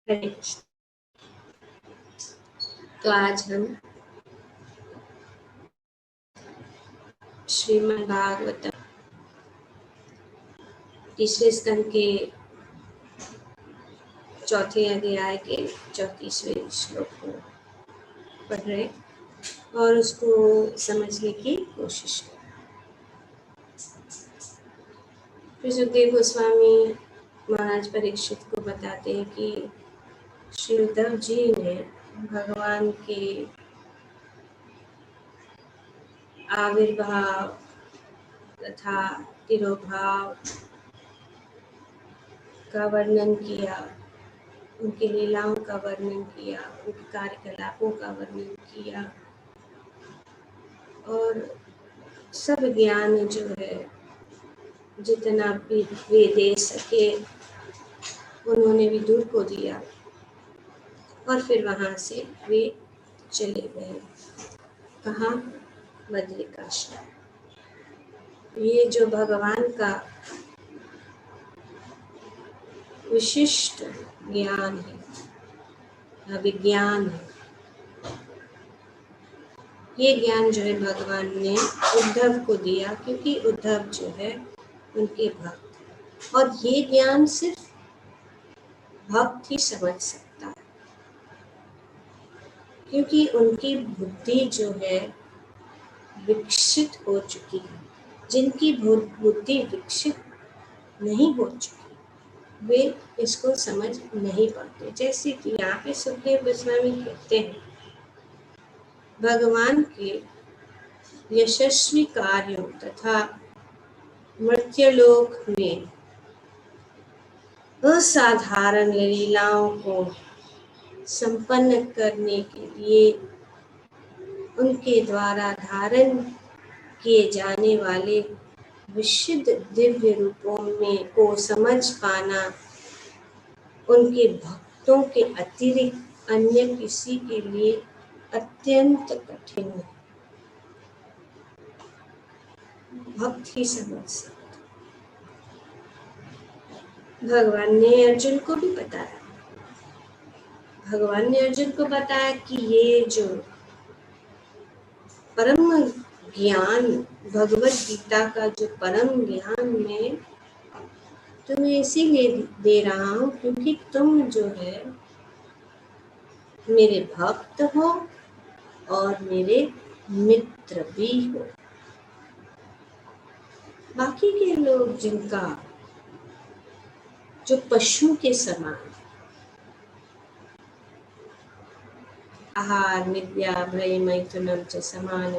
हरे कृष्ण। तो आज हम श्रीमद् भागवतम तीसरे स्कंद के चौथे अध्याय के 34वें श्लोक को पढ़ रहे और उसको समझने की कोशिश कर। फिर सुखदेव गोस्वामी महाराज परीक्षित को बताते हैं कि श्री उद्धव जी ने भगवान के आविर्भाव तथा तिरोभाव का वर्णन किया, उनकी लीलाओं का वर्णन किया, उनके कार्यकलापों का वर्णन किया और सब ज्ञान जो है जितना भी वे दे सके उन्होंने विदुर को दिया और फिर वहाँ से वे चले गए। कहाँ? बद्रिकाश्रम। ये जो भगवान का विशिष्ट ज्ञान है, विज्ञान है, ये ज्ञान जो है भगवान ने उद्धव को दिया क्योंकि उद्धव जो है उनके भक्त, और ये ज्ञान सिर्फ भक्त ही समझ सकता है क्योंकि उनकी बुद्धि जो है विकसित हो चुकी है। जिनकी बुद्धि विकसित नहीं हो चुकी वे इसको समझ नहीं पाते। जैसे कि यहाँ पे सुखदेव गोस्वामी कहते हैं, भगवान के यशस्वी कार्यों तथा मर्त्यलोक में असाधारण लीलाओं को संपन्न करने के लिए उनके द्वारा धारण किए जाने वाले विशुद्ध दिव्य रूपों में को समझ पाना उनके भक्तों के अतिरिक्त अन्य किसी के लिए अत्यंत कठिन है। भक्त ही समझ सकते। भगवान ने अर्जुन को भी बताया, भगवान ने अर्जुन को बताया कि ये जो परम ज्ञान, भगवत गीता का जो परम ज्ञान मैं तुम्हें इसीलिए दे रहा हूँ क्योंकि तुम जो है मेरे भक्त हो और मेरे मित्र भी हो। बाकी के लोग जिनका जो पशु के समान आहार निद्रा भय मैथुनम च समान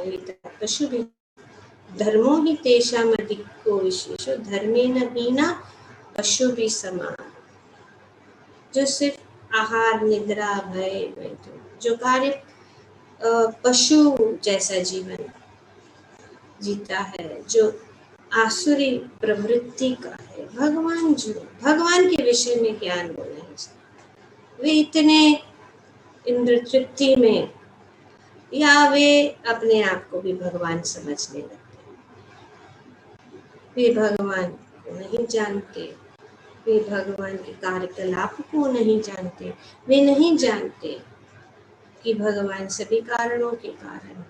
पशु भी धर्मो ही तेषाम् अधिको विशेषो धर्मेण हीना पशु भी समान। जो सिर्फ आहार निद्रा भय मैथुन जो कार्य पशु जैसा जीवन जीता है, जो आसुरी प्रवृत्ति का है, भगवान के विषय में ज्ञान वो नहीं सकते। वे इतने इंद्र तृप्ति में या वे अपने आप को भी भगवान समझने लगते। वे भगवान को नहीं जानते, वे भगवान के कार्यकलाप को नहीं जानते, वे नहीं जानते कि भगवान सभी कारणों के कारण है,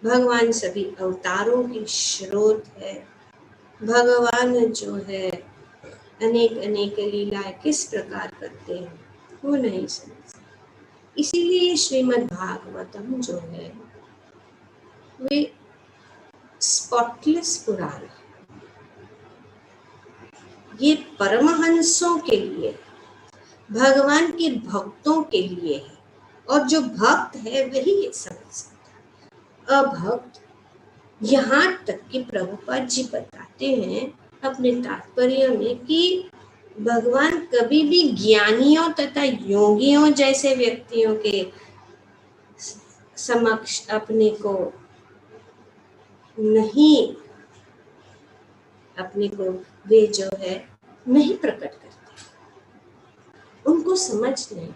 भगवान सभी अवतारों की स्रोत है, भगवान जो है अनेक अनेक लीलाएं किस प्रकार करते हैं वो नहीं समझते। इसीलिए श्रीमद् भागवतम जो है वे स्पॉटलेस पुराण है। ये परमहंसों के लिए, भगवान के भक्तों के लिए है और जो भक्त है वही ये समझ सकता है। अभक्त यहाँ तक कि प्रभुपाद जी बताते हैं अपने तात्पर्य में कि भगवान कभी भी ज्ञानियों तथा योगियों जैसे व्यक्तियों के समक्ष अपने को वे जो है नहीं प्रकट करते, उनको समझ नहीं,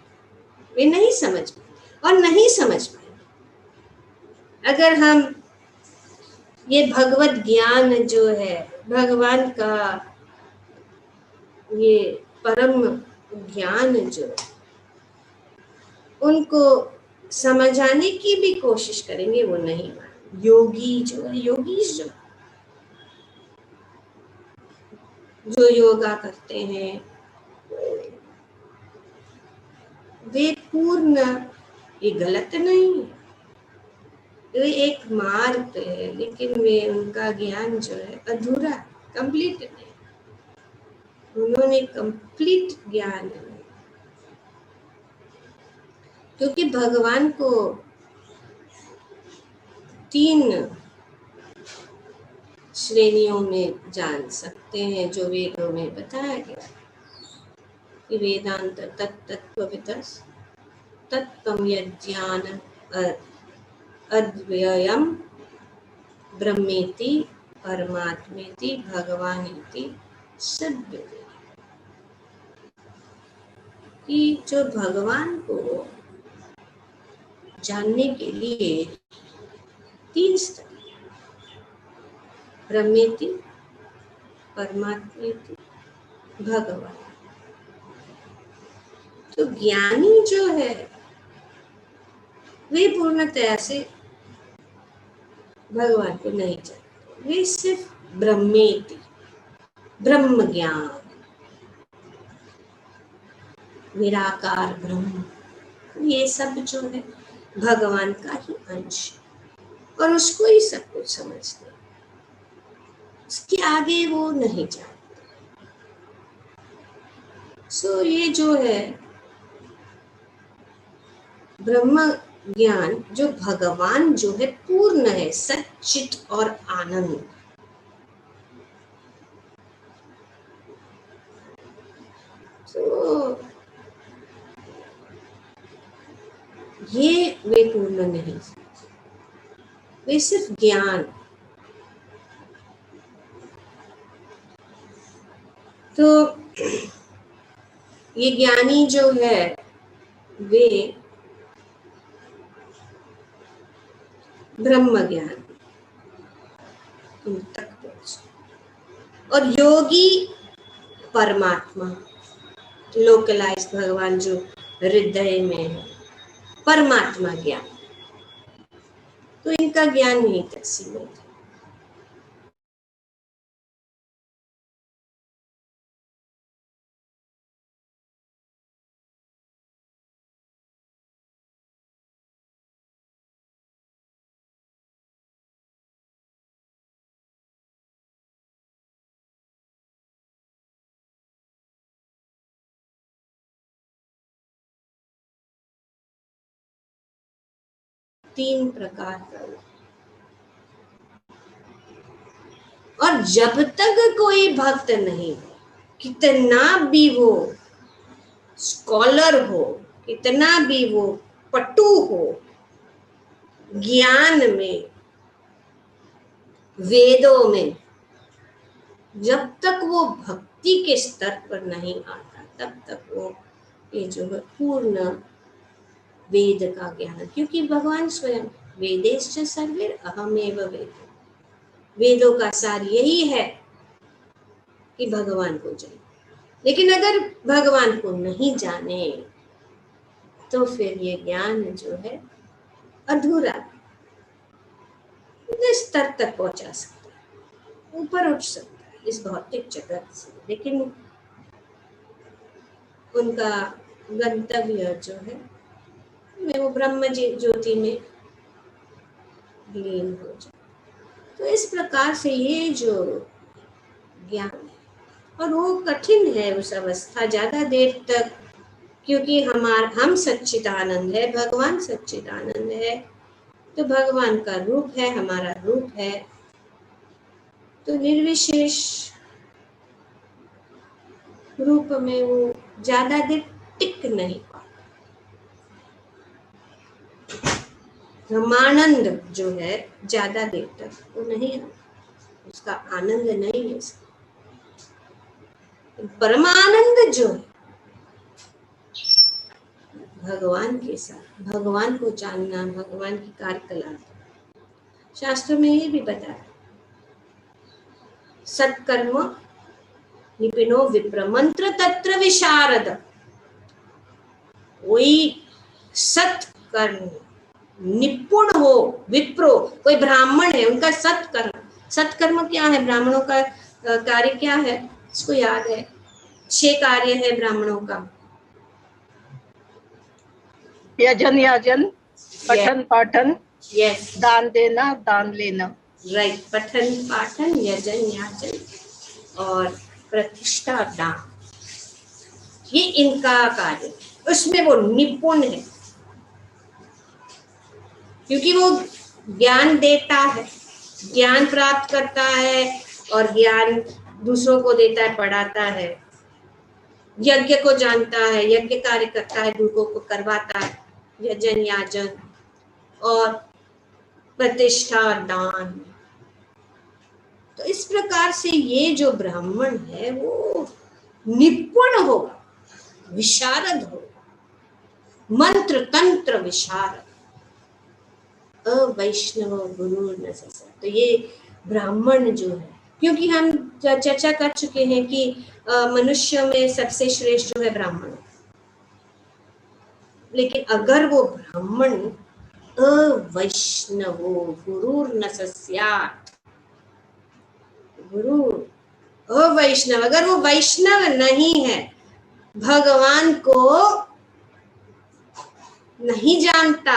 वे नहीं समझ पाए और नहीं समझ पाए। अगर हम ये भगवत ज्ञान जो है भगवान का ये परम ज्ञान जो उनको समझाने की भी कोशिश करेंगे, वो नहीं माने। योगी जो है, योगीश जो योगा करते हैं, वे पूर्ण, ये गलत नहीं है, वे एक मार्ग पे है, लेकिन वे, उनका ज्ञान जो है अधूरा, कंप्लीट नहीं, उन्होंने कंप्लीट ज्ञान नहीं, क्योंकि भगवान को 3 श्रेणियों में जान सकते हैं, जो वेदों में बताया गया कि वेदांत तत्त्वविदस् तत्त्वं यज्ञान अद्वयम् ब्रह्मेति परमात्मेति भगवानेति सद्विदे, कि जो भगवान को जानने के लिए 3 स्तर, ब्रह्मेति, परमात्मेति, भगवान। तो ज्ञानी जो है वे पूर्णतया से भगवान को नहीं जानते, वे सिर्फ ब्रह्मेति, ब्रह्म ज्ञान, निराकार ब्रह्म, ये सब जो है भगवान का ही अंश, और उसको ही सब कुछ समझते, उसके आगे वो नहीं जानते। सो ये जो है ब्रह्म ज्ञान, जो भगवान जो है पूर्ण है, सच्चित और आनंद, तो ये वे पूर्ण नहीं, वे सिर्फ ज्ञान। तो ये ज्ञानी जो है वे ब्रह्म ज्ञान तक पहुंचे, और योगी परमात्मा, लोकलाइज भगवान जो हृदय में है, परमात्मा ज्ञान, तो इनका ज्ञान नहीं तक सीमित है। तीन प्रकार का, और जब तक कोई भक्त नहीं, कितना भी वो स्कॉलर हो, कितना भी वो पटु हो ज्ञान में, वेदों में, जब तक वो भक्ति के स्तर पर नहीं आता, तब तक वो ये जो है पूर्ण वेद का ज्ञान, क्योंकि भगवान स्वयं वेदेश्च सर्वैर अहमेव वेद, वेदों का सार यही है कि भगवान को जाने। लेकिन अगर भगवान को नहीं जाने तो फिर ये ज्ञान जो है अधूरा, स्तर तक पहुंचा सकता है, ऊपर उठ सकता है इस भौतिक जगत से, लेकिन उनका गंतव्य जो है वो ब्रह्म ज्योति में लीन हो जाए। तो इस प्रकार से ये जो ज्ञान है, और वो कठिन है उस अवस्था ज्यादा देर तक, क्योंकि हम सच्चिदानंद है, भगवान सच्चिदानंद है, तो भगवान का रूप है, हमारा रूप है, तो निर्विशेष रूप में वो ज्यादा देर टिक नहीं पाता। ब्रह्मानंद जो है ज्यादा देर तक वो नहीं है, उसका आनंद नहीं है। परमानंद जो है भगवान के साथ, भगवान को जानना, भगवान की कार्यकलाप, शास्त्र में ये भी बताया, सत्कर्म निपिनो विप्रमंत्र तत्र विशारद, कोई सत्कर्म, निपुण हो। विप्रो कोई ब्राह्मण है, उनका सत्कर्म, सत्कर्म क्या है? ब्राह्मणों का कार्य क्या है? इसको याद है, 6 कार्य है ब्राह्मणों का। यजन याजन, पठन पाठन, यस, दान देना, दान लेना। राइट, पठन पाठन, यजन याजन और प्रतिष्ठा दान, ये इनका कार्य। उसमें वो निपुण है, क्योंकि वो ज्ञान देता है, ज्ञान प्राप्त करता है और ज्ञान दूसरों को देता है, पढ़ाता है, यज्ञ को जानता है, यज्ञ कार्य करता है, दूसरों को करवाता है, यजन याजन और प्रतिष्ठा दान। तो इस प्रकार से ये जो ब्राह्मण है वो निपुण होगा, विशारद होगा, मंत्र तंत्र विशारद, अवैष्णव गुरु न ससा। तो ये ब्राह्मण जो है, क्योंकि हम चर्चा कर चुके हैं कि मनुष्य में सबसे श्रेष्ठ जो है ब्राह्मण, लेकिन अगर वो ब्राह्मण अवैष्णवो गुरु न सस्यात्, गुरु अवैष्णव, अगर वो वैष्णव नहीं है, भगवान को नहीं जानता,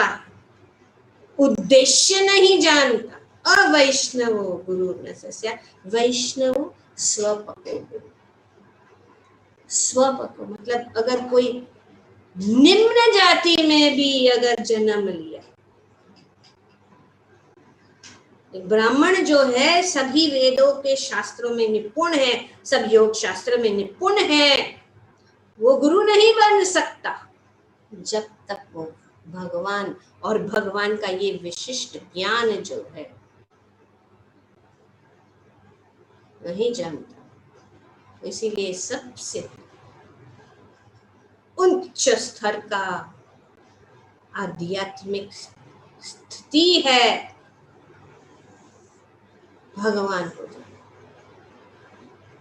उद्देश्य नहीं जानता, अवैष्णव गुरु न सस्या, वैष्णव स्वपको, स्वपको मतलब अगर कोई निम्न जाति में भी अगर जन्म लिया, ब्राह्मण जो है सभी वेदों के शास्त्रों में निपुण है, सब योग शास्त्र में निपुण है, वो गुरु नहीं बन सकता जब तक वो भगवान और भगवान का ये विशिष्ट ज्ञान जो है नहीं जानता। इसीलिए सबसे उच्च स्तर का आध्यात्मिक स्थिति है भगवान को जानना।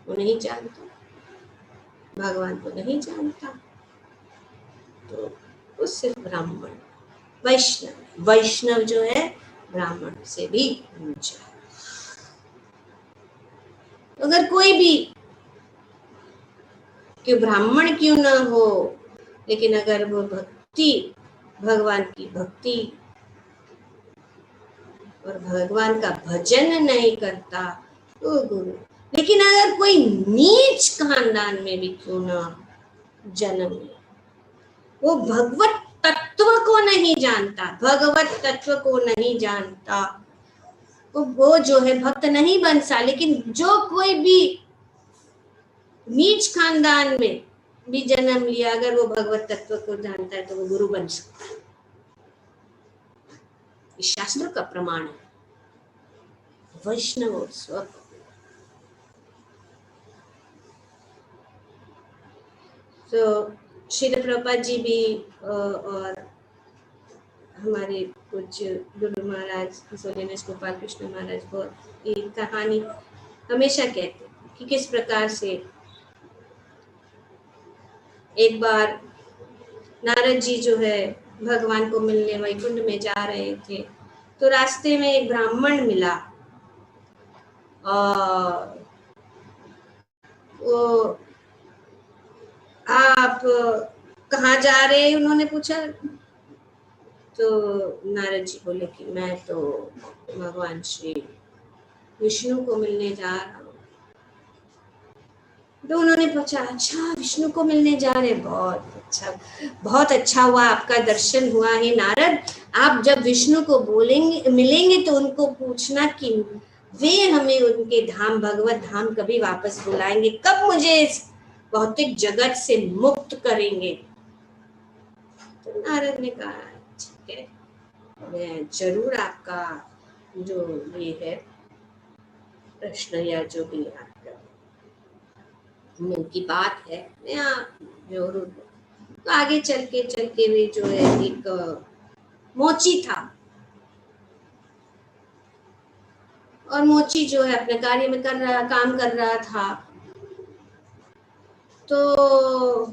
वो नहीं जानता, भगवान को नहीं जानता, तो वो सिर्फ ब्राह्मण, वैष्णव, वैष्णव जो है ब्राह्मण से भी ऊंचा। अगर कोई भी कि ब्राह्मण क्यों ना हो, लेकिन अगर वो भक्ति, भगवान की भक्ति और भगवान का भजन नहीं करता तो गुरु। लेकिन अगर कोई नीच खानदान में भी क्यों ना जन्म ले, वो भगवत तत्व को नहीं जानता, भगवत तत्व को नहीं जानता, तो वो जो है भक्त नहीं बन सा। लेकिन जो कोई भी नीच खानदान में भी जन्म लिया, अगर वो भगवत तत्व को जानता है तो वो गुरु बन सकता है। इस शास्त्र का प्रमाण है। वैष्णव स्व, तो श्रील प्रभुपाद जी भी और हमारे कुछ गुरु महाराज सोलेनस गोपाल कृष्ण महाराज को एक कहानी हमेशा कहते कि किस प्रकार से एक बार नारद जी जो है भगवान को मिलने वैकुंठ में जा रहे थे, तो रास्ते में एक ब्राह्मण मिला और वो आप कहाँ जा रहे हैं उन्होंने पूछा, तो नारद जी बोले कि मैं तो भगवान श्री विष्णु को मिलने जा रहा हूँ। तो उन्होंने पूछा अच्छा विष्णु को मिलने जा रहे, बहुत अच्छा हुआ आपका दर्शन हुआ है नारद। आप जब विष्णु को बोलेंगे मिलेंगे तो उनको पूछना कि वे हमें उनके धाम भगवत धाम कभी वापस बुलाएंगे, कब मुझे इस भौतिक जगत से मुक्त करेंगे। तो नारद ने कहा ठीक है, मैं जरूर आपका जो ये है प्रश्न या जो भी आपका मन की बात है मैं आप जरूर। तो आगे चल के वे जो है एक मोची था और मोची जो है अपने कार्य में काम कर रहा था। तो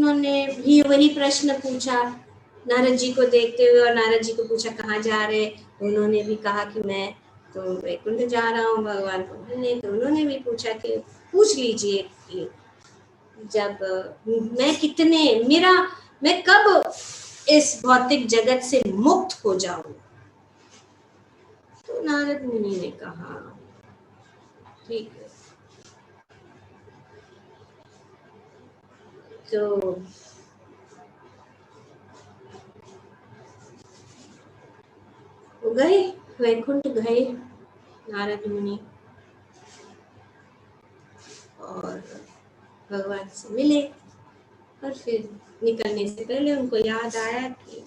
उन्होंने भी वही प्रश्न पूछा नारद जी को देखते हुए, और नारद जी को पूछा कहाँ जा रहे, उन्होंने भी कहा कि मैं तो वैकुंठ जा रहा हूँ भगवान को मिलने। तो उन्होंने भी पूछा कि पूछ लीजिए कि जब मैं कितने मेरा मैं कब इस भौतिक जगत से मुक्त हो जाऊं। तो नारद मुनि ने कहा ठीक है। तो वो गए, वैकुंठ गए नारद मुनि, और भगवान से मिले। और फिर निकलने से पहले उनको याद आया कि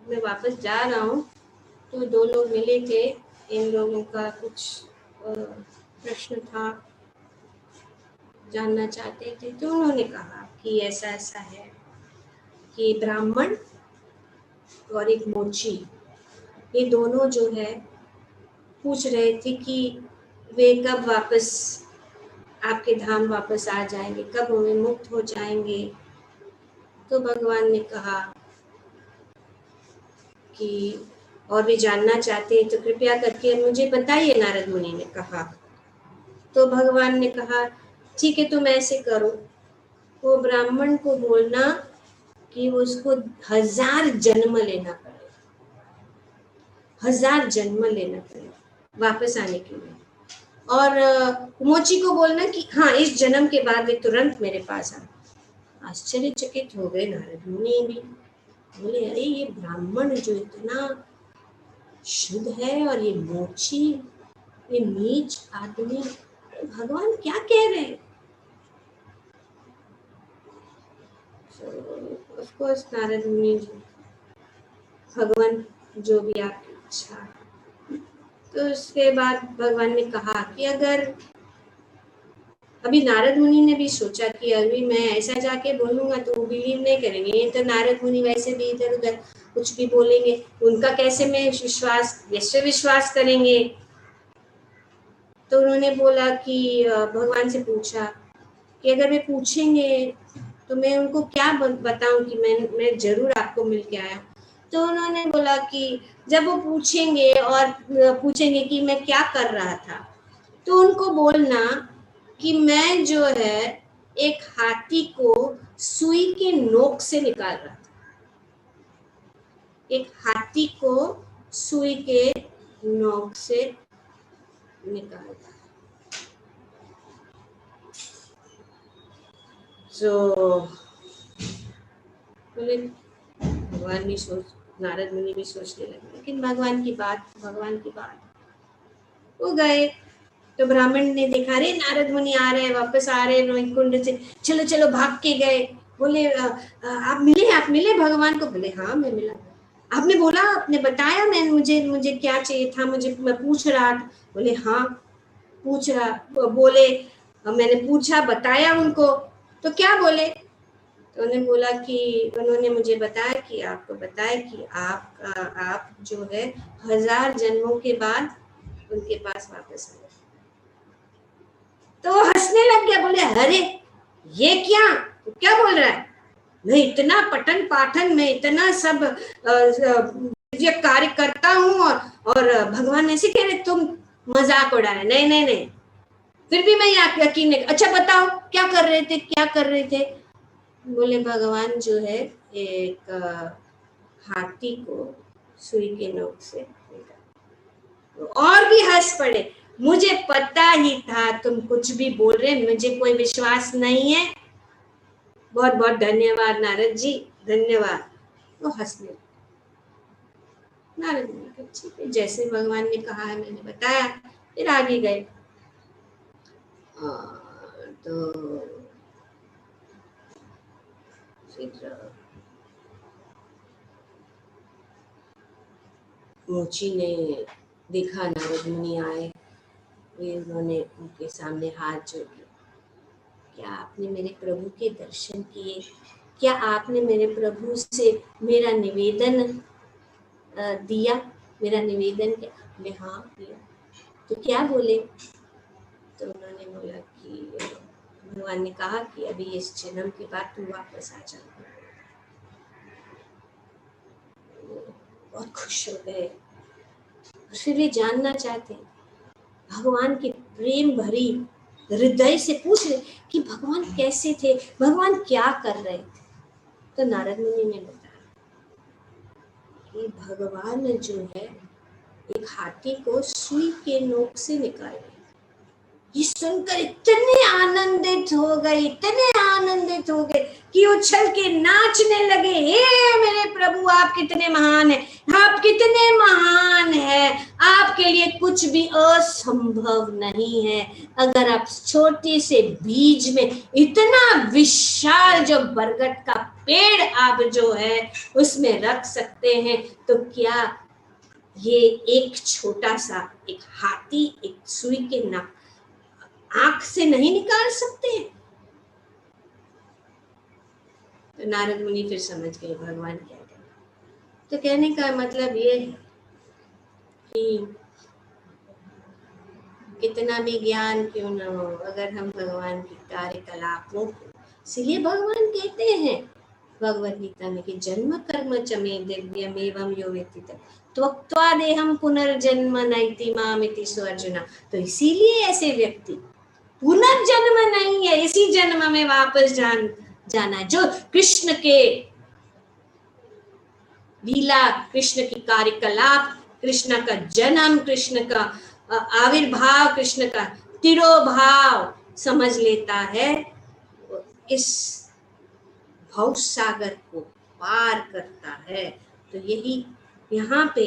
मैं वापस जा रहा हूँ। तो दो लोग मिले थे, इन लोगों का कुछ प्रश्न था, जानना चाहते थे। तो उन्होंने कहा कि ऐसा ऐसा है कि ब्राह्मण और एक मोची, ये दोनों जो है पूछ रहे थे कि वे कब वापस आपके धाम वापस आ जाएंगे, कब वे मुक्त हो जाएंगे। तो भगवान ने कहा कि और भी जानना चाहते हैं तो कृपया करके मुझे बताइए, नारद मुनि ने कहा। तो भगवान ने कहा ठीक है, तुम ऐसे करो, वो ब्राह्मण को बोलना कि उसको 1000 जन्म लेना पड़े, 1000 जन्म लेना पड़े वापस आने के लिए। और मोची को बोलना कि हाँ, इस जन्म के बाद वे तुरंत मेरे पास आ। आश्चर्यचकित हो गए नारद मुनि भी, बोले अरे ये ब्राह्मण जो इतना शुद्ध है और ये मोची, ये नीच आदमी, भगवान क्या कह रहे हैं। ऑफ कोर्स नारद मुनि जी, भगवान जो भी आपकी इच्छा। तो उसके बाद भगवान ने कहा कि अगर अभी नारद मुनि ने भी सोचा कि अभी मैं ऐसा जाके बोलूंगा तो वो बिलीव नहीं करेंगे, ये तो नारद मुनि वैसे भी इधर उधर कुछ भी बोलेंगे, उनका कैसे मैं विश्वास करेंगे। तो उन्होंने बोला कि भगवान से पूछा कि अगर वे पूछेंगे तो मैं उनको क्या बताऊं कि मैं जरूर आपको मिल के आया। तो उन्होंने बोला कि जब वो पूछेंगे और पूछेंगे कि मैं क्या कर रहा था, तो उनको बोलना कि मैं जो है एक हाथी को सुई के नोक से निकाल रहा था, एक हाथी को सुई के नोक से निकाल रहा। तो बोले, भगवान भी सोच, नारद मुनि भी सोचने लगे, लेकिन भगवान की बात वो गए। तो ब्राह्मण ने देखा रे नारद मुनि आ रहे हैं, वापस आ रहे हैं वैकुंठ से, चलो चलो भाग के गए। बोले आप मिले भगवान को? बोले हाँ मैं मिला। आपने बोला, आपने बताया, मुझे क्या चाहिए था, मैं पूछ रहा था। बोले हाँ पूछ रहा, बोले मैंने पूछा, बताया उनको। तो क्या बोले? तो उन्होंने बोला कि उन्होंने मुझे बताया कि आपको बताया कि आप जो है 1000 जन्मों के बाद उनके पास वापस आए। तो वो हंसने लग गया, बोले अरे ये क्या बोल रहा है, मैं इतना पठन पाठन में इतना सब दिव्य कार्य करता हूँ, और भगवान ऐसे कह रहे तुम मजाक उड़ा रहे। नहीं नहीं नहीं, फिर भी मैं यकीन नहीं। अच्छा बताओ क्या कर रहे थे? बोले भगवान जो है एक हाथी को सुई के नोक से निकाला। और भी हंस पड़े, मुझे पता ही था तुम कुछ भी बोल रहे, मुझे कोई विश्वास नहीं है, बहुत बहुत धन्यवाद नारद जी, धन्यवाद। वो हंसने, नारद ने कहा ठीक है, जैसे भगवान ने कहा है मैंने बताया। फिर आगे गए। तो मोची ने देखा नारद मुनि आए, उन्होंने उनके सामने हाथ जोड़ के, क्या आपने मेरे प्रभु के दर्शन किए? क्या आपने मेरे प्रभु से मेरा निवेदन दिया, मेरा निवेदन किया? बोले हाँ किया। तो क्या बोले? तो उन्होंने बोला कि भगवान ने कहा कि अभी इस जन्म के बाद तू वापस आ जा। बहुत खुश हो गए। फिर वे जानना चाहते हैं, भगवान की प्रेम भरी हृदय से पूछ रहे कि भगवान कैसे थे, भगवान क्या कर रहे थे। तो नारद मुनि ने बताया कि भगवान जो है एक हाथी को सुई के नोक से निकाल रहे। ये सुनकर इतने आनंदित हो गए कि उछल के नाचने लगे। हे मेरे प्रभु, आप कितने महान हैं, आप कितने महान हैं, आपके लिए कुछ भी असंभव नहीं है। अगर आप छोटे से बीज में इतना विशाल जो बरगद का पेड़ आप जो है उसमें रख सकते हैं, तो क्या ये एक छोटा सा एक हाथी एक सुई के नाक आंख से नहीं निकाल सकते? तो नारद मुनि फिर समझ गए भगवान क्या कहते। तो कहने का मतलब ये है कि कितना भी ज्ञान क्यों न हो, अगर हम भगवान की कार्यकलापों को, इसलिए भगवान कहते हैं भगवद गीता में कि जन्म कर्म च मे दिव्यम एवं यो वेत्ति त्वक्त्वा देहम पुनर्जन्म नैति मामिति सो अर्जुना। तो इसीलिए ऐसे व्यक्ति पुनर्जन्म नहीं है, इसी जन्म में वापस जाना है। जो कृष्ण के लीला, कृष्ण की कार्यकलाप, कृष्ण का जन्म, कृष्ण का आविर्भाव, कृष्ण का तिरोभाव समझ लेता है, इस भव सागर को पार करता है। तो यही यहाँ पे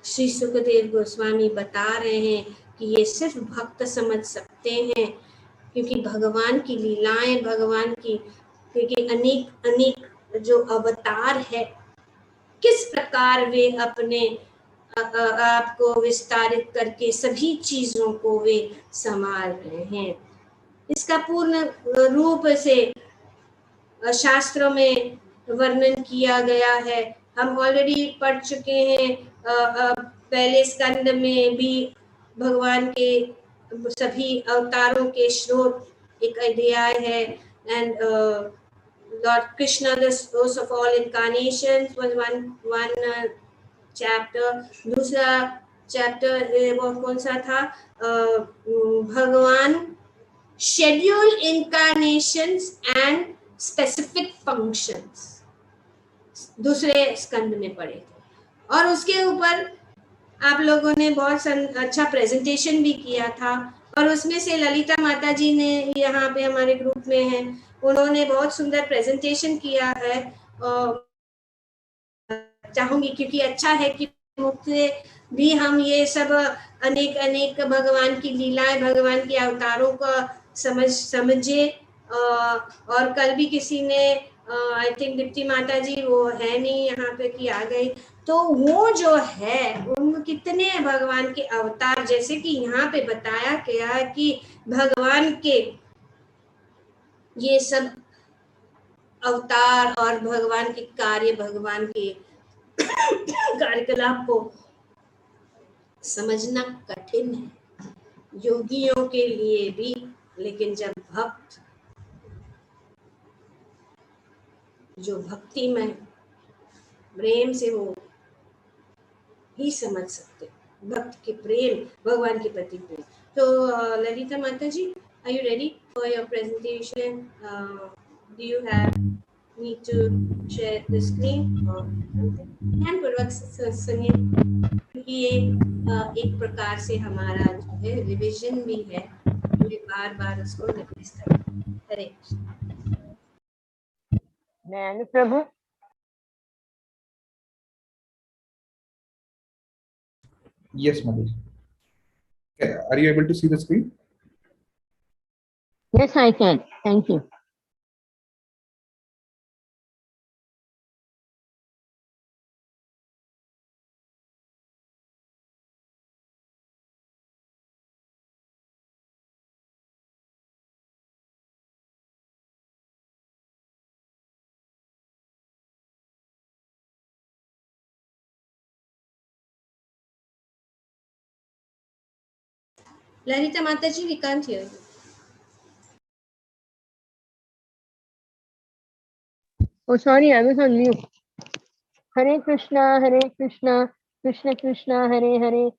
श्री सुखदेव गोस्वामी बता रहे हैं कि ये सिर्फ भक्त समझ सकते हैं, क्योंकि भगवान की लीलाएं, भगवान की क्योंकि अनेक अनेक जो अवतार है, किस प्रकार वे अपने आपको विस्तारित करके सभी चीजों को वे संभाल रहे हैं। इसका पूर्ण रूप से शास्त्रों में वर्णन किया गया है। हम ऑलरेडी पढ़ चुके हैं, पहले स्कंद में भी भगवान के सभी अवतारों के स्रोत एक अध्याय है। And Lord Krishna, the source of all incarnations, was one chapter. दूसरा चैप्टर वो कौन सा था? भगवान schedule incarnations and specific functions, दूसरे स्कंद में पढ़े थे। और उसके ऊपर आप लोगों ने बहुत अच्छा प्रेजेंटेशन भी किया था, और उसमें से ललिता माता जी ने यहाँ पे हमारे ग्रुप में हैं, उन्होंने बहुत सुंदर प्रेजेंटेशन किया है। और चाहूंगी क्योंकि अच्छा है कि मुख से भी हम ये सब अनेक अनेक भगवान की लीलाएं, भगवान के अवतारों का समझे। और कल भी किसी ने आई थिंक दीप्ति माता जी, वो है नहीं यहाँ पे कि आ गई, तो वो जो है उन कितने भगवान के अवतार, जैसे कि यहाँ पे बताया गया कि भगवान के ये सब अवतार और भगवान के कार्य, भगवान के कार्यकलाप को समझना कठिन है योगियों के लिए भी, लेकिन जब भक्त जो भक्ति में प्रेम से हो ही समझ सकते, भक्त के प्रेम, भगवान के प्रति प्रेम। तो ललिता माता ji, are you ready for your presentation? Do you have need to share the screen और ध्यान पूर्वक सुनिए, क्योंकि ये एक प्रकार से हमारा जो है रिवीजन भी है, हमें बार बार उसको रिवाइज करना। हरे नैन प्रभु। Yes, Madhu. Are you able to see the screen? Yes, I can. Thank you. Lalita माता जी, we can't hear you. Oh, sorry, I was on mute. Hare Krishna, Krishna Krishna, Hare Hare.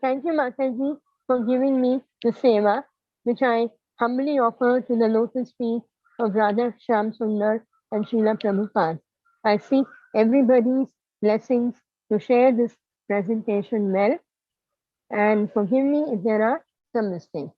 Thank you, Mataji, for giving me the seva, which I humbly offer to the lotus feet of Radha Shyam Sundar and Srila Prabhupada. I seek everybody's blessings to share this presentation well, and forgive me if there are some mistakes.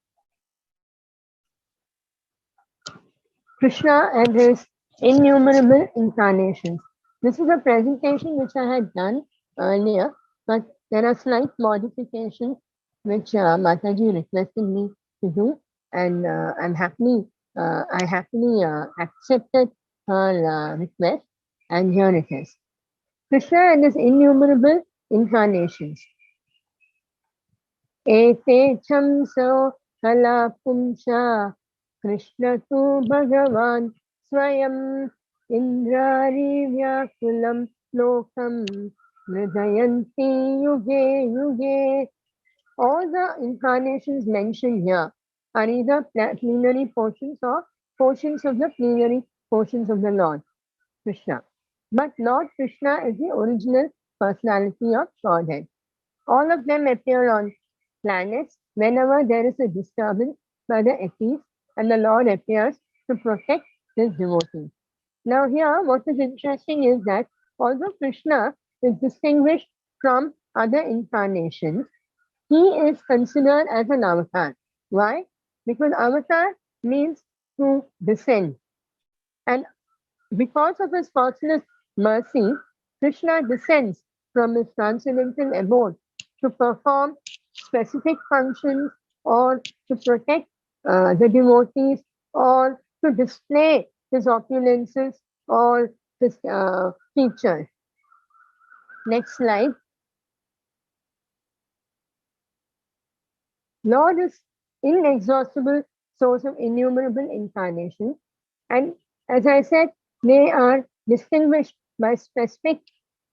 Krishna and his innumerable incarnations. This is a presentation which I had done earlier, but there are slight modifications which Mataji requested me to do, and I happily accepted her request, and here it is. Krishna and his innumerable incarnations. Ete chamso kala pumsha Krishna tu Bhagavan Swayam Indrari Vyakulam Lokam Hridayanti Yuge Yuge. All the incarnations mentioned here are either plenary portions or portions of the plenary portions of the Lord Krishna. But Lord Krishna is the original personality of Godhead. All of them appear on planets whenever there is a disturbance by the eclipse, and the Lord appears to protect his devotees. Now here, what is interesting is that although Krishna is distinguished from other incarnations, he is considered as an avatar. Why? Because avatar means to descend. And because of his causeless mercy, Krishna descends from his transcendental abode to perform specific functions or to protect the devotees or to display his opulences or his features. Next slide. Lord is inexhaustible source of innumerable incarnations, and as I said, they are distinguished by specific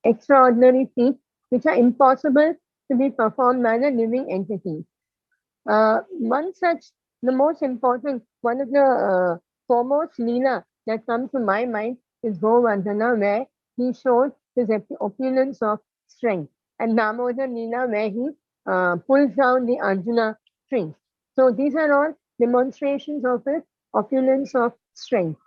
extraordinary feats which are impossible to be performed by the living entities. One such, the most important, one of the foremost Leela that comes to my mind is Govardhana, where he showed his opulence of strength, and Damodar Leela, where he pulls down the Arjuna strings. So these are all demonstrations of his opulence of strength.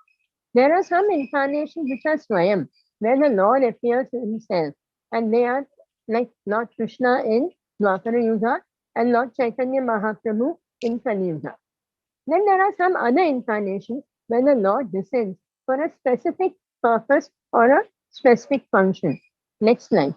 There are some incarnations which are Swayam, where the Lord appears himself, and they are like Lord Krishna in Dwapara Yuga and Lord Chaitanya Mahaprabhu in Kali Yuga. Then there are some other incarnations where the Lord descends for a specific purpose or a specific function. Next slide.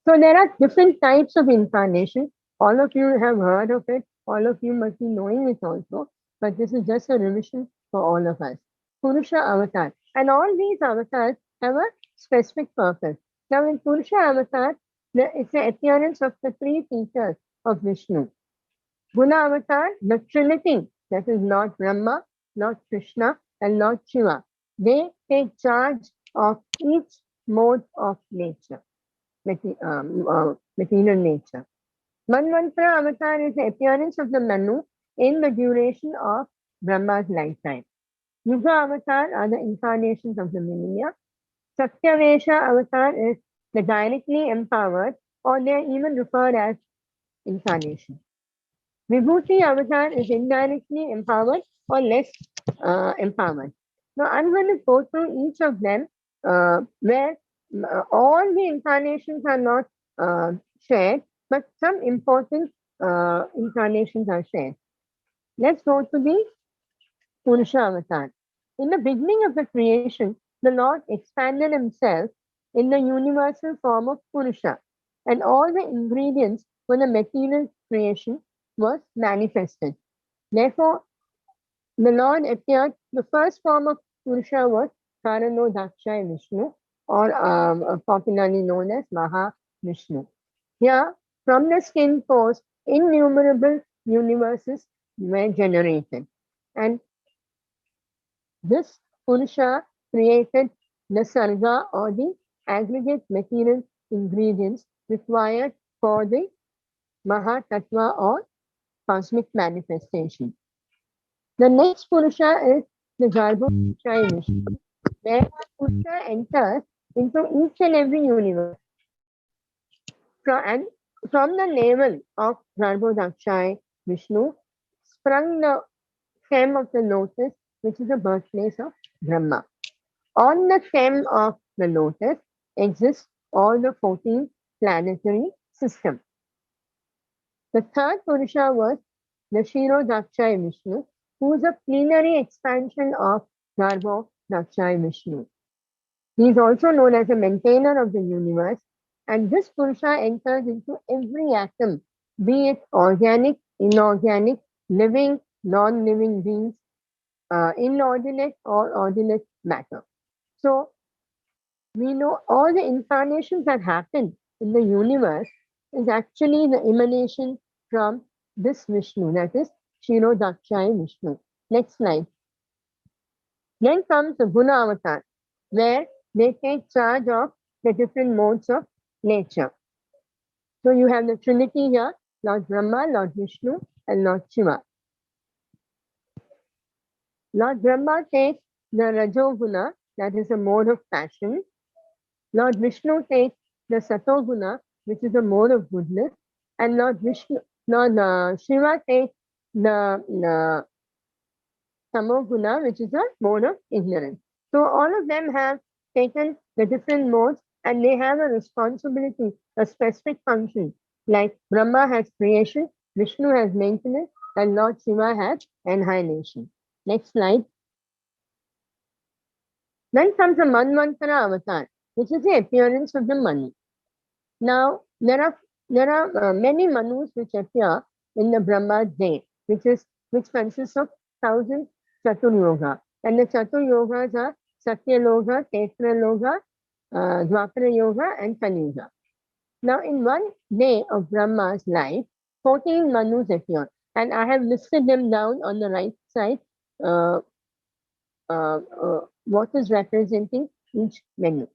So there are different types of incarnation. All of you have heard of it. All of you must be knowing it also. But this is just a revision for all of us. Purusha Avatar. And all these avatars have a specific purpose. Now in Purusha Avatar, it's the appearance of the three features of Vishnu. Guna Avatar, the Trinity, that is Lord Brahma, Lord Krishna, and Lord Shiva. They take charge of each mode of nature, material nature. Manvantara Avatar is the appearance of the Manu in the duration of Brahma's lifetime. Yuga Avatar are the incarnations of the millennia. Satyavesha Avatar is the directly empowered, or they are even referred as incarnation. Vibhuti Avatar is indirectly empowered or less empowered. Now I'm going to go through each of them where all the incarnations are not shared, but some important incarnations are shared. Let's go to the Purusha Avatar. In the beginning of the creation, the Lord expanded himself in the universal form of Purusha, and all the ingredients for the material creation was manifested. Therefore, the Lord appeared, the first form of Purusha was Karanodakshay Vishnu, or popularly known as Mahavishnu. Here, from the skin pores, innumerable universes were generated. And this Purusha created the Sarga, or the aggregate material ingredients required for the Mahatattva or cosmic manifestation. The next Purusha is the Garbhodakshaya Vishnu, where Purusha enters into each and every universe. And from the navel of Garbhodakshaya Vishnu sprung the stem of the lotus, which is the birthplace of Brahma. On the stem of the lotus exists all the 14 planetary systems. The third Purusha was the Kshirodakshaya Vishnu, who is a plenary expansion of Garbhodakshaya Vishnu. He is also known as a maintainer of the universe, and this Purusha enters into every atom, be it organic, inorganic, living, non-living beings, inordinate or ordinate matter. So we know all the incarnations that happen in the universe is actually the emanation from this Vishnu, that is Kshirodakshaya Vishnu. Next slide. Then comes the Guna Avatar, where they take charge of the different modes of nature. So you have the Trinity here, Lord Brahma, Lord Vishnu, and Lord Shiva. Lord Brahma takes the Rajoguna, that is a mode of passion. Lord Vishnu takes the Satoguna, which is a mode of goodness. And Lord Shiva takes the Tamoguna, which is a mode of ignorance. So all of them have taken the different modes and they have a responsibility, a specific function. Like Brahma has creation, Vishnu has maintenance, and Lord Shiva has annihilation. Next slide. Then comes the Manvantara avatar, which is the appearance of the Manu. Now, there are many Manus which appear in the Brahma day, which consists of 1,000 Chatur Yoga. And the Chatur Yogas are Satya Yoga, Tetra Yoga, Dwapara Yoga, and Kali Yoga. Now, in one day of Brahma's life, 14 Manus appear. And I have listed them down on the right side, what is representing each Manu.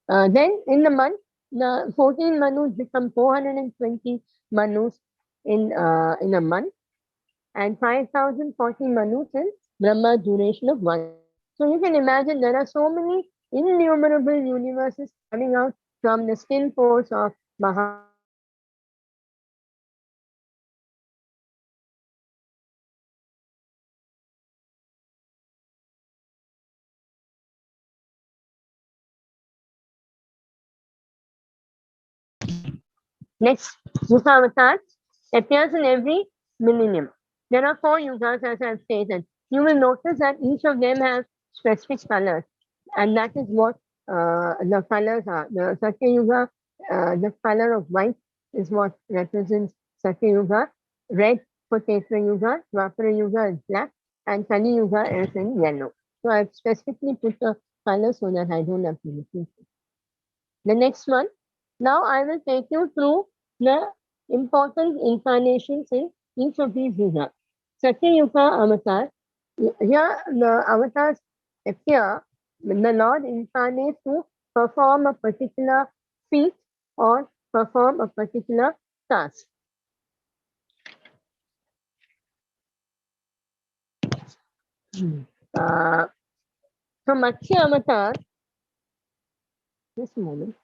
Then in the month, the 14 Manus become 420 Manus in a month, and 5,040 Manus in Brahma duration of 1. So you can imagine there are so many innumerable universes coming out from the skin pores of Maha. Next, Yuga Avatar appears in every millennium. There are 4 yugas, as I have stated. You will notice that each of them have specific colors, and that is what the colors are. The Satya Yuga, the color of white is what represents Satya Yuga. Red for Tetra Yuga, Dwapara Yuga is black, and Kali Yuga is in yellow. So I've specifically put the color so that I don't have to repeat it. The next one. Now I will take you through the important incarnations in each of these yugas. Satya Yuga avatar. Here the avatars appear when the Lord incarnates to perform a particular feat or perform a particular task. So Matsya avatar, just a moment.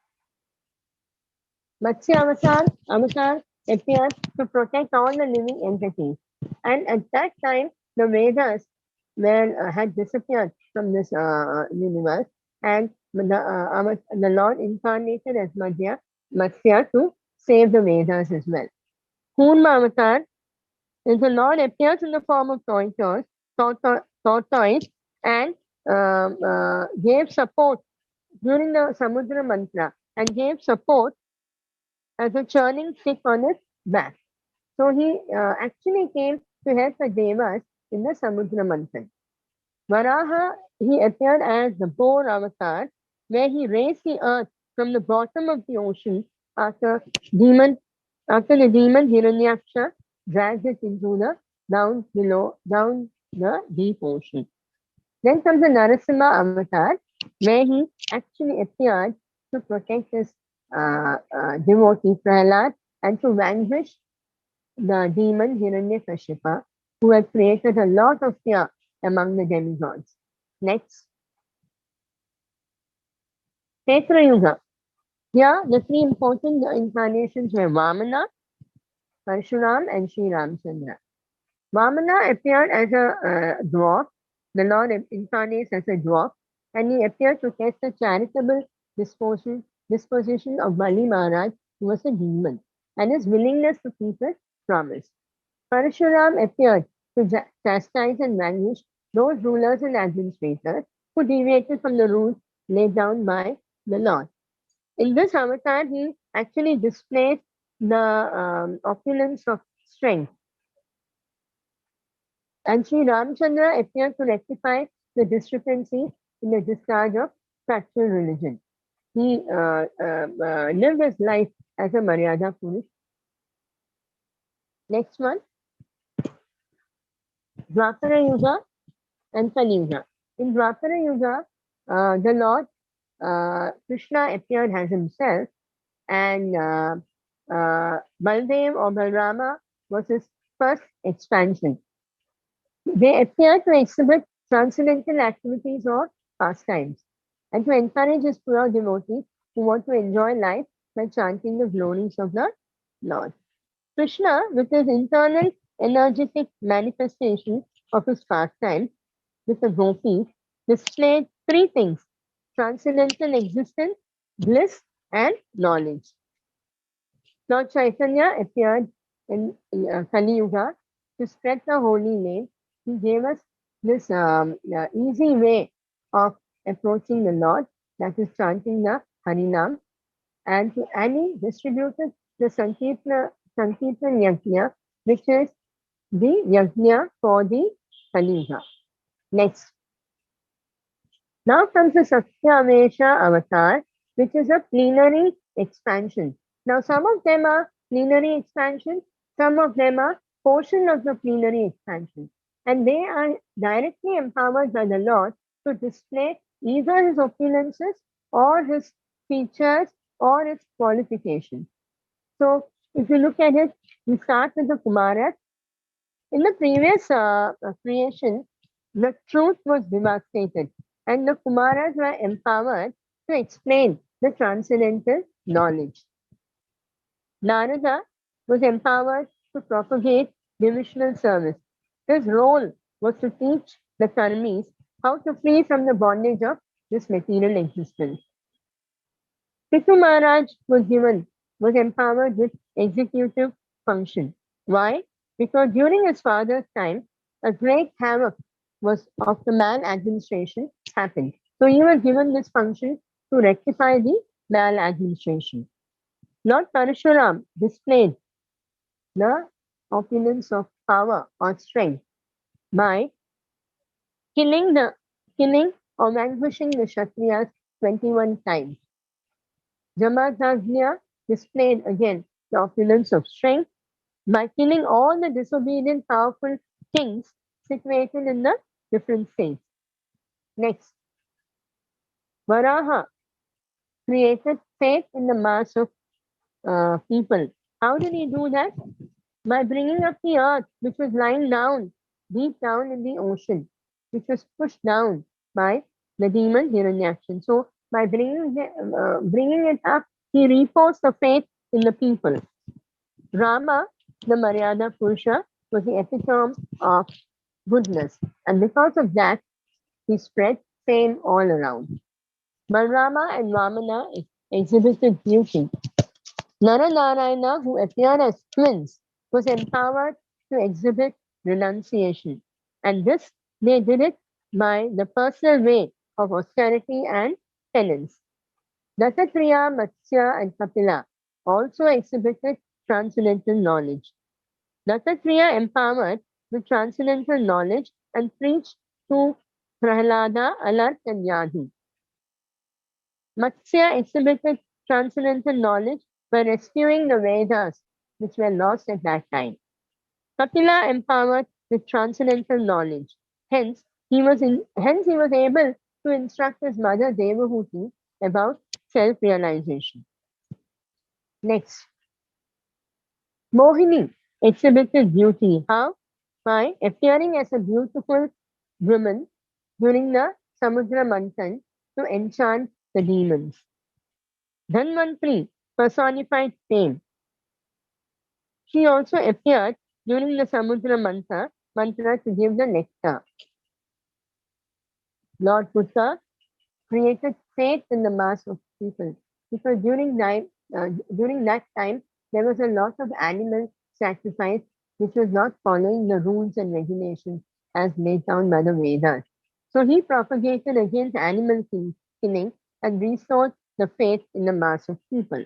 Matsya avatar appears to protect all the living entities. And at that time, the Vedas had disappeared from this universe, and the Lord incarnated as Matsya to save the Vedas as well. Kurma avatar is the Lord appears in the form of tortoise and gave support during the Samudra mantra and gave support as a churning stick on his back. So he actually came to help the Devas in the Samudra Manthan. Varaha, he appeared as the boar avatar, where he raised the earth from the bottom of the ocean after the demon Hiranyaksha dragged it into the down the deep ocean. Then comes the Narasimha avatar, where he actually appeared to protect his devotee Prahlad and to vanquish the demon Hiranyakashipa, who had created a lot of fear among the demigods. Next. Kshetra Yuga. Here, the three important incarnations were Vamana, Parshuram, and Sri Ramchandra. Vamana appeared as a dwarf. The Lord incarnates as a dwarf, and he appeared to test the charitable disposition of Bali Maharaj, who was a demon, and his willingness to keep his promise. Parshuram appeared to chastise and vanquish those rulers and administrators who deviated from the rules laid down by the Lord. In this avatar, he actually displays the opulence of strength. And Sri Ramchandra appeared to rectify the discrepancy in the discharge of factual religion. He lived his life as a Maryada Purush. Next one, Dwapara Yuga and Kali Yuga. In Dwapara Yuga, the Lord Krishna appeared as himself, and Baldev or Balrama was his first expansion. They appear to exhibit transcendental activities or pastimes, and to encourage his pure devotees who want to enjoy life by chanting the glories of the Lord. Krishna, with his internal energetic manifestation of his pastime with the gopis, displayed three things: transcendental existence, bliss, and knowledge. Lord Chaitanya appeared in Kali Yuga to spread the holy name. He gave us this easy way of approaching the Lord, that is chanting the Harinam, and he distributed the Sankirtan Yajna, which is the Yajna for the Kali Yuga. Next. Now comes the Satyavesha avatar, which is a plenary expansion. Now, some of them are plenary expansion, some of them are portion of the plenary expansion, and they are directly empowered by the Lord to display either his opulences or his features or his qualifications. So, if you look at it, we start with the Kumaras. In the previous creation, the truth was devastated, and the Kumaras were empowered to explain the transcendental knowledge. Narada was empowered to propagate devotional service. His role was to teach the karmis how to free from the bondage of this material existence. Pithu Maharaj was empowered with executive function. Why? Because during his father's time, a great havoc of the maladministration happened. So he was given this function to rectify the maladministration. Lord Parshuram displayed the opulence of power or strength by killing or vanquishing the Kshatriyas 21 times. Jamadagnya displayed again the opulence of strength by killing all the disobedient powerful kings situated in the different states. Next, Varaha created faith in the mass of people. How did he do that? By bringing up the earth, which was lying down, deep down in the ocean, which was pushed down by the demon Hiranyakshan. So, by bringing it up, he reinforced the faith in the people. Rama, the Maryada Purusha, was the epitome of goodness, and because of that, he spread fame all around. Balrama and Vamana exhibited beauty. Naranarayana, who appeared as twins, was empowered to exhibit renunciation. And this, they did it by the personal way of austerity and penance. Dattatreya, Matsya, and Kapila also exhibited transcendental knowledge. Dattatreya empowered with transcendental knowledge and preached to Prahlada, Alarth, and Yadu. Matsya exhibited transcendental knowledge by rescuing the Vedas, which were lost at that time. Kapila empowered with transcendental knowledge. Hence, he was able to instruct his mother Devahuti about self-realization. Next, Mohini exhibited beauty. How? By appearing as a beautiful women during the Samudra Manthan to enchant the demons. Dhanvantri personified pain. She also appeared during the Samudra mantra to give the nectar. Lord Buddha created faith in the mass of people because during that time there was a lot of animal sacrifice which was not following the rules and regulations as laid down by the Vedas. So he propagated against animal killing and restored the faith in the mass of people.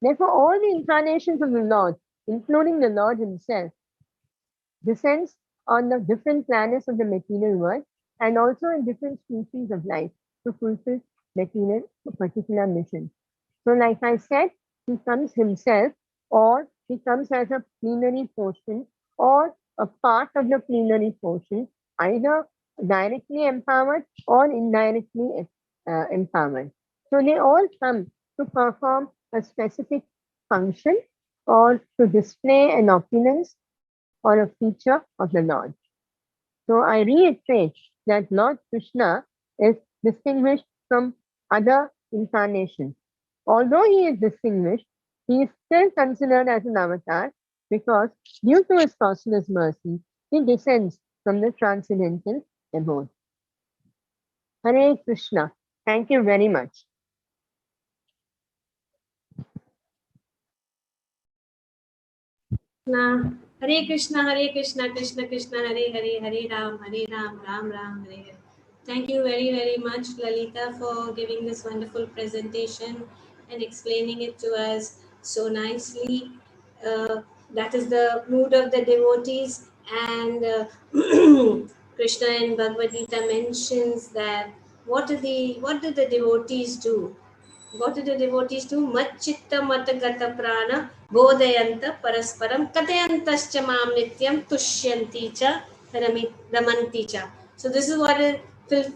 Therefore, all the incarnations of the Lord, including the Lord himself, descends on the different planets of the material world and also in different species of life to fulfill particular mission. So like I said, he comes himself or he comes as a plenary portion or a part of the plenary portion, either directly empowered or indirectly empowered. So they all come to perform a specific function or to display an opulence or a feature of the Lord. So I reiterate that Lord Krishna is distinguished from other incarnations. Although he is distinguished, he is still considered as an avatar because due to his causeless mercy, he descends from the transcendental abode. Hare Krishna. Thank you very much. Hare Krishna, Krishna Krishna, Hare Hare, Hare Ram, Ram Ram, Hare Hare. Thank you very, very much, Lalita, for giving this wonderful presentation and explaining it to us so nicely. That is the mood of the devotees, and Krishna in Bhagavad Gita mentions that what do the devotees do? What do the devotees do? Machchitta matagata prana bodhayanta parasparam katayantascha mam nityam tushyanti cha ramanti cha. So this is what is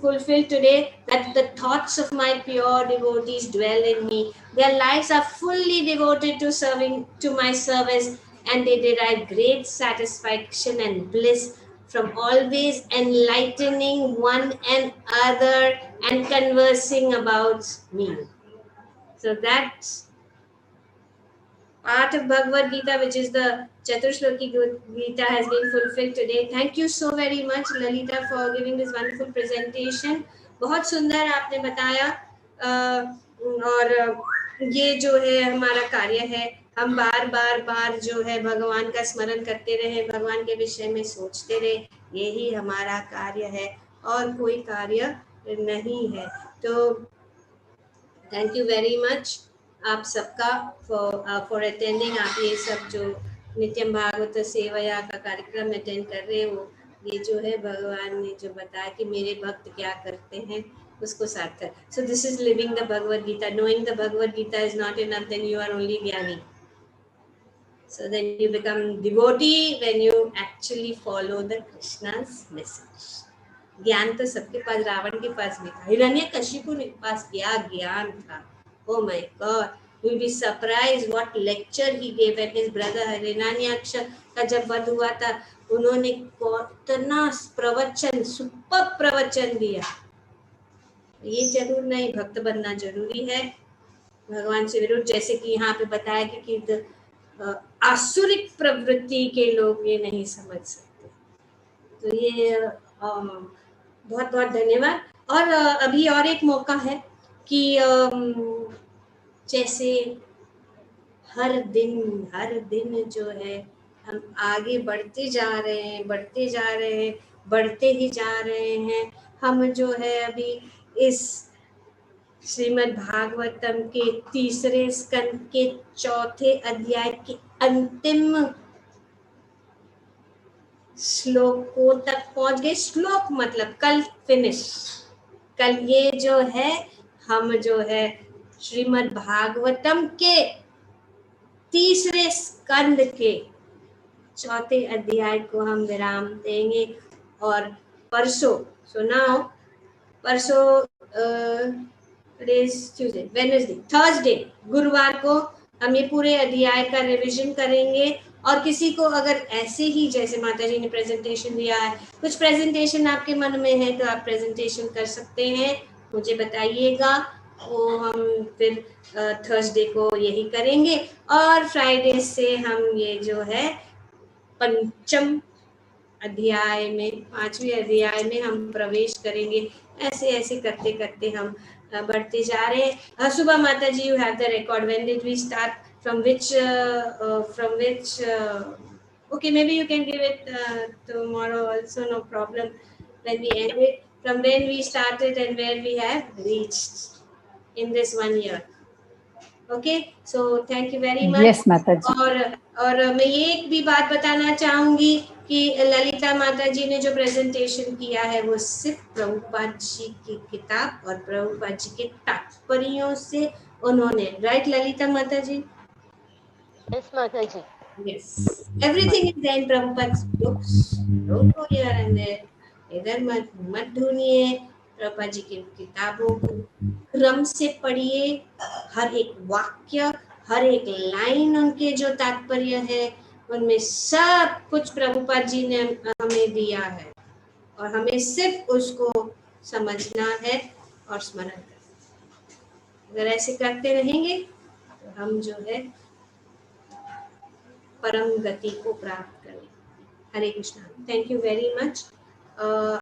fulfilled today, that the thoughts of my pure devotees dwell in me. Their lives are fully devoted to serving, to my service, and they derive great satisfaction and bliss from always enlightening one and other and conversing about me. So that's part of Bhagavad Gita, which is the Chaturshloki Gita, has been fulfilled today. Thank you so very much, Lalita, for giving this wonderful presentation. बहुत सुंदर आपने बताया, और ये जो है हमारा कार्य है, हम बार जो है भगवान का स्मरण करते रहे, भगवान के विषय में सोचते रहे, यही हमारा कार्य है और कोई कार्य नहीं है. तो थैंक यू वेरी मच आप सबका फॉर अटेंडिंग. आप ये सब जो नित्यम भागवत सेवया का कार्यक्रम अटेंड कर रहे हो, ये जो है भगवान ने जो बताया कि मेरे भक्त क्या करते हैं उसको सार्थक. So this is living the Bhagavad Gita. Knowing the Bhagavad Gita is not enough, then you are only ज्ञानी. So then you become devotee when you actually follow the Krishna's message. ज्ञान तो सबके पास, रावण के पास भी था, हिरण्यकशिपु के पास क्या ज्ञान था. Oh my God, you will be surprised what lecture he gave at his brother Hiranyaksha का जब वध हुआ था. उन्होंने कितना प्रवचन, सुपर प्रवचन दिया. ये जरूर नहीं, भक्त बनना जरूरी है भगवान से विरुद्ध. जैसे कि यहाँ पे बताया कि आसुरिक प्रवृत्ति के लोग ये नहीं समझ सकते. तो ये बहुत बहुत धन्यवाद. और अभी और एक मौका है कि जैसे हर दिन जो है हम आगे बढ़ते जा रहे हैं, बढ़ते ही जा रहे हैं. हम जो है अभी इस श्रीमद् भागवतम के तीसरे स्कंद के चौथे अध्याय के अंतिम श्लोकों तक पहुंच गए. श्लोक मतलब कल फिनिश. कल ये जो है हम जो है श्रीमद् भागवतम के तीसरे स्कंद के चौथे अध्याय को हम विराम देंगे. और परसों, वेडनेसडे, थर्सडे, गुरुवार को हम ये पूरे अध्याय का रिवीजन करेंगे और किसी को अगर ऐसे ही जैसे माता जी ने प्रेजेंटेशन दिया है, कुछ प्रेजेंटेशन आपके मन में है तो आप प्रेजेंटेशन कर सकते हैं, मुझे बताइएगा, वो हम फिर थर्सडे को यही करेंगे। और फ्राइडे से हम ये जो है पंचम अध्याय में, 5वें अध्याय में हम प्रवेश करेंगे। ऐसे ऐसे करते करते हम बढ़ते जा रहे हैं। सुबह माता ji, you have the record, when did we start, from which okay, maybe you can give it tomorrow also, no problem, when we end it, from when we started and where we have reached in this 1 year. Okay, so thank you very much. Yes, Mataji. और मैं ये एक भी बात बताना चाहूंगी कि ललिता माता जी ने जो प्रेजेंटेशन किया है वो सिर्फ प्रभुपाद जी की किताब और प्रभुपाद जी के तात्पर्यों से उन्होंने, राइट ललिता माता जी? Yes, Mataji. Yes, everything is there in Prabhupada's books. Don't go here and there. इधर मत ढूंढिए, प्रभुपाद जी की किताबों को क्रम से पढ़िए, हर एक वाक्य, हर एक लाइन, उनके जो तात्पर्य है उनमें सब कुछ प्रभुपाद जी ने हमें दिया है और हमें सिर्फ उसको समझना है और स्मरण करना। अगर ऐसे करते रहेंगे तो हम जो है परम गति को प्राप्त करें। Hare Krishna, thank you very much.